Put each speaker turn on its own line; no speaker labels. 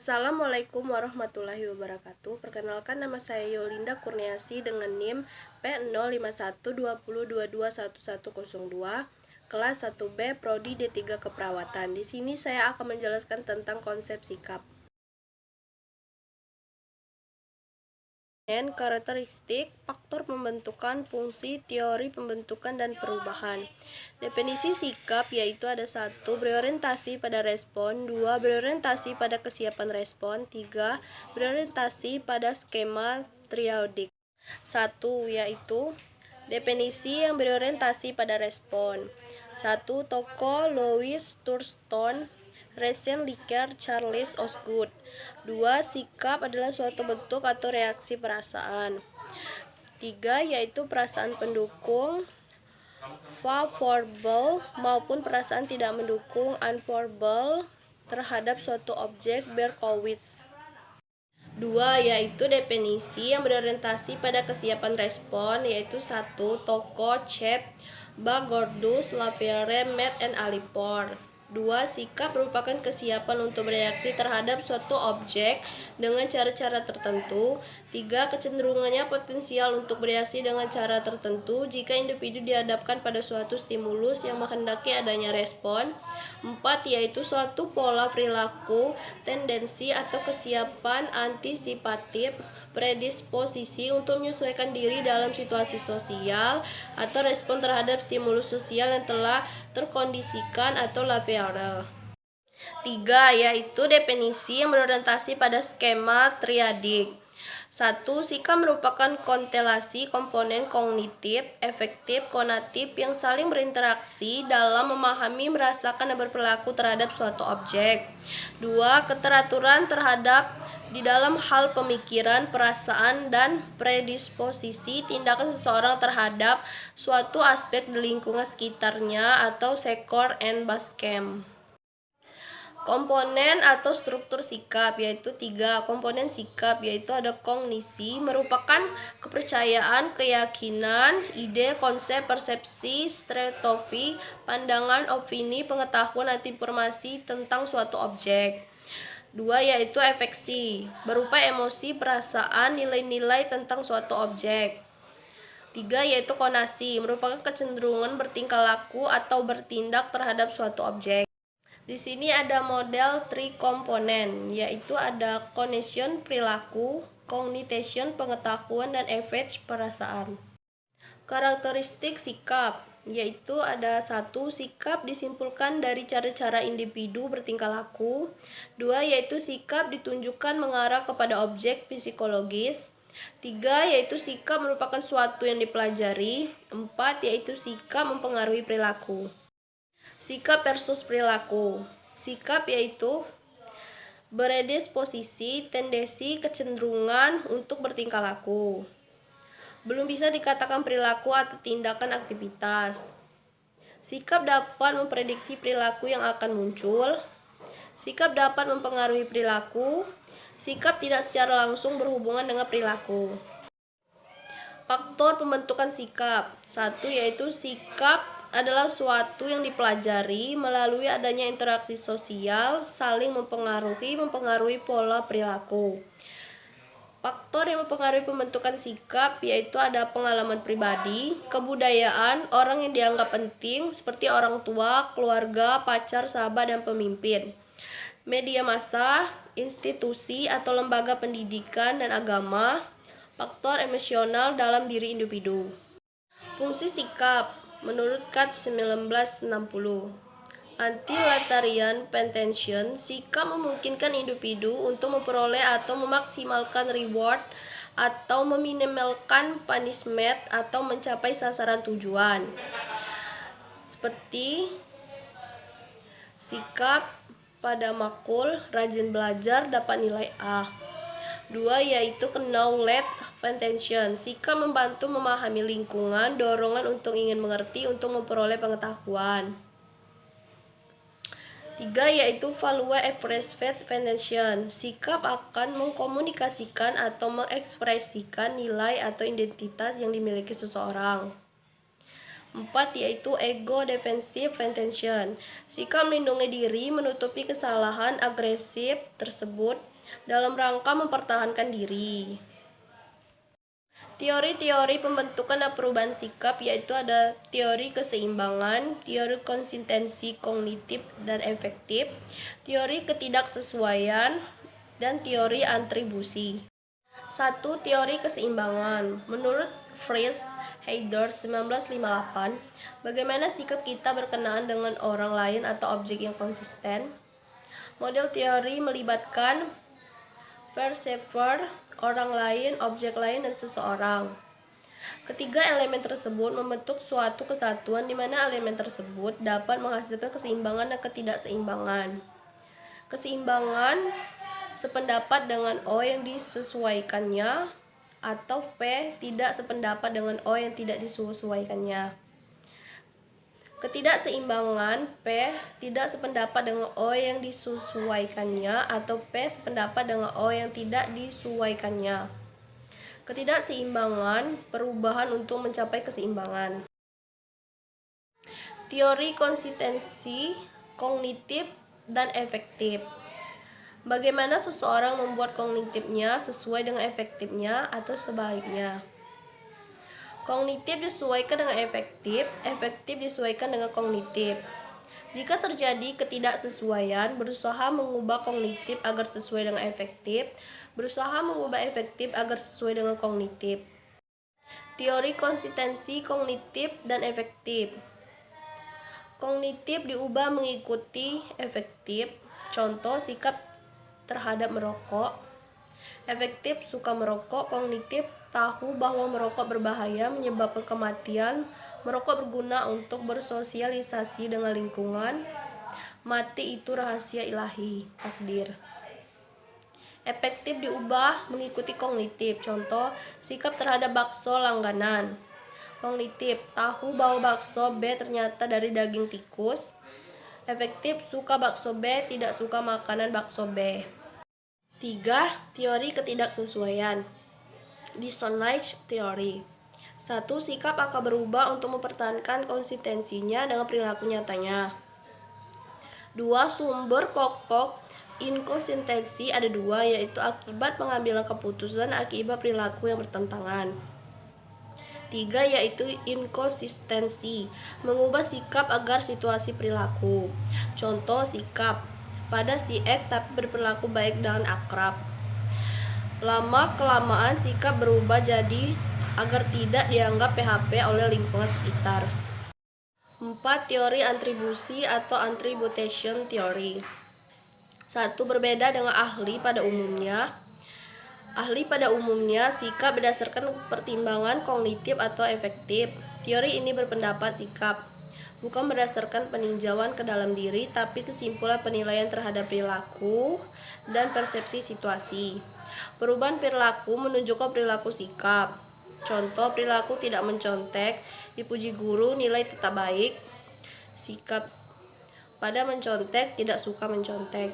Assalamualaikum warahmatullahi wabarakatuh. Perkenalkan, nama saya Yolinda Kurniasi dengan NIM P05120221102, kelas 1B Prodi D3 Keperawatan. Di sini saya akan menjelaskan tentang konsep sikap. Karakteristik, faktor pembentukan, fungsi, teori pembentukan dan perubahan. Definisi sikap yaitu ada 1. Berorientasi pada respon, 2. Berorientasi pada kesiapan respon, 3. Berorientasi pada skema triodik. 1. Yaitu definisi yang berorientasi pada respon. 1. Toko Louis Thurston, Rachel Licker, Charles Osgood. 2. Sikap adalah suatu bentuk atau reaksi perasaan. 3. Yaitu perasaan pendukung, favorable, maupun perasaan tidak mendukung, unfavorable, terhadap suatu objek, Berkowitz. 2. Yaitu definisi yang berorientasi pada kesiapan respon, yaitu 1. Toko Chep, Bagordus, Laverre, Met, and Alipor. 2. Sikap merupakan kesiapan untuk bereaksi terhadap suatu objek dengan cara-cara tertentu. 3. Kecenderungannya potensial untuk bereaksi dengan cara tertentu jika individu dihadapkan pada suatu stimulus yang menghendaki adanya respon. 4. Yaitu suatu pola perilaku, tendensi atau kesiapan antisipatif, predisposisi untuk menyesuaikan diri dalam situasi sosial atau respon terhadap stimulus sosial yang telah terkondisikan atau behavioral. 3. Yaitu definisi yang berorientasi pada skema triadik. 1. Sikap merupakan konstelasi komponen kognitif, efektif, konatif yang saling berinteraksi dalam memahami, merasakan, dan berperilaku terhadap suatu objek. 2. Keteraturan terhadap di dalam hal pemikiran, perasaan, dan predisposisi tindakan seseorang terhadap suatu aspek di lingkungan sekitarnya atau Sekor and Baskem. Komponen atau struktur sikap yaitu 3. Komponen sikap yaitu ada kognisi, merupakan kepercayaan, keyakinan, ide, konsep, persepsi, strategi, pandangan, opini, pengetahuan atau informasi tentang suatu objek. 2. Yaitu afeksi, berupa emosi, perasaan, nilai-nilai tentang suatu objek. 3. Yaitu konasi, merupakan kecenderungan bertingkah laku atau bertindak terhadap suatu objek. Di sini ada model trikomponen, yaitu ada cognition, perilaku, cognition, pengetahuan, dan affect, perasaan. Karakteristik sikap yaitu ada 1. Sikap disimpulkan dari cara-cara individu bertingkah laku. 2. Yaitu sikap ditunjukkan mengarah kepada objek psikologis. 3. Yaitu sikap merupakan suatu yang dipelajari. 4. Yaitu sikap mempengaruhi perilaku. Sikap versus perilaku. Sikap yaitu predisposisi, tendensi, kecenderungan untuk bertingkah laku. Belum bisa dikatakan perilaku atau tindakan aktivitas. Sikap dapat memprediksi perilaku yang akan muncul. Sikap dapat mempengaruhi perilaku. Sikap tidak secara langsung berhubungan dengan perilaku. Faktor pembentukan sikap. 1. Yaitu sikap adalah suatu yang dipelajari melalui adanya interaksi sosial, saling mempengaruhi pola perilaku. Faktor yang mempengaruhi pembentukan sikap yaitu ada pengalaman pribadi, kebudayaan, orang yang dianggap penting seperti orang tua, keluarga, pacar, sahabat, dan pemimpin. Media massa, institusi atau lembaga pendidikan dan agama. Faktor emosional dalam diri individu. Fungsi sikap menurut Katz 1960. Anti-Lattarian Pretension, sikap memungkinkan individu untuk memperoleh atau memaksimalkan reward atau meminimalkan punishment atau mencapai sasaran tujuan. Seperti sikap pada makul, rajin belajar, dapat nilai A. 2. Yaitu knowledge pretension, sikap membantu memahami lingkungan, dorongan untuk ingin mengerti untuk memperoleh pengetahuan. 3. Yaitu value expressive pretension, sikap akan mengkomunikasikan atau mengekspresikan nilai atau identitas yang dimiliki seseorang. 4 yaitu ego defensive intention, sikap melindungi diri menutupi kesalahan agresif tersebut dalam rangka mempertahankan diri. Teori-teori pembentukan dan perubahan sikap yaitu ada teori keseimbangan, teori konsistensi kognitif dan efektif, teori ketidaksesuaian, dan teori atribusi. 1. Teori keseimbangan. Menurut Fritz Heider 1958, bagaimana sikap kita berkenaan dengan orang lain atau objek yang konsisten? Model teori melibatkan perceiver, orang lain, objek lain, dan seseorang. Ketiga elemen tersebut membentuk suatu kesatuan di mana elemen tersebut dapat menghasilkan keseimbangan dan ketidakseimbangan. Keseimbangan sependapat dengan O yang disesuaikannya, atau P tidak sependapat dengan O yang tidak disesuaikannya. Ketidakseimbangan P tidak sependapat dengan O yang disesuaikannya, atau P sependapat dengan O yang tidak disesuaikannya. Ketidakseimbangan perubahan untuk mencapai keseimbangan. Teori konsistensi kognitif dan efektif. Bagaimana seseorang membuat kognitifnya sesuai dengan efektifnya atau sebaliknya. Kognitif disesuaikan dengan efektif, efektif disesuaikan dengan kognitif. Jika terjadi ketidaksesuaian, berusaha mengubah kognitif agar sesuai dengan efektif, berusaha mengubah efektif agar sesuai dengan kognitif. Teori konsistensi kognitif dan efektif. Kognitif diubah mengikuti efektif, contoh sikap terhadap merokok. Efektif suka merokok, kognitif tahu bahwa merokok berbahaya, menyebabkan kematian, merokok berguna untuk bersosialisasi dengan lingkungan, mati itu rahasia ilahi, takdir. Efektif diubah mengikuti kognitif, contoh sikap terhadap bakso langganan. Kognitif tahu bahwa bakso B ternyata dari daging tikus. Efektif suka bakso B, tidak suka makanan bakso B. 3. Teori ketidaksesuaian. Dissonance theory. 1. Sikap akan berubah untuk mempertahankan konsistensinya dengan perilaku nyatanya. 2. Sumber pokok inkonsistensi ada 2, yaitu akibat pengambilan keputusan akibat perilaku yang bertentangan. 3. Yaitu inkonsistensi, mengubah sikap agar situasi perilaku. Contoh sikap, pada si X tapi berperilaku baik dan akrab. Lama-kelamaan sikap berubah jadi agar tidak dianggap PHP oleh lingkungan sekitar. 4. Teori atribusi atau attribution theory. 1. Berbeda dengan ahli pada umumnya. Ahli pada umumnya sikap berdasarkan pertimbangan kognitif atau efektif. Teori ini berpendapat sikap bukan berdasarkan peninjauan ke dalam diri, tapi kesimpulan penilaian terhadap perilaku dan persepsi situasi. Perubahan perilaku menunjukkan perilaku sikap. Contoh, perilaku tidak mencontek, dipuji guru, nilai tetap baik. Sikap pada mencontek, tidak suka mencontek.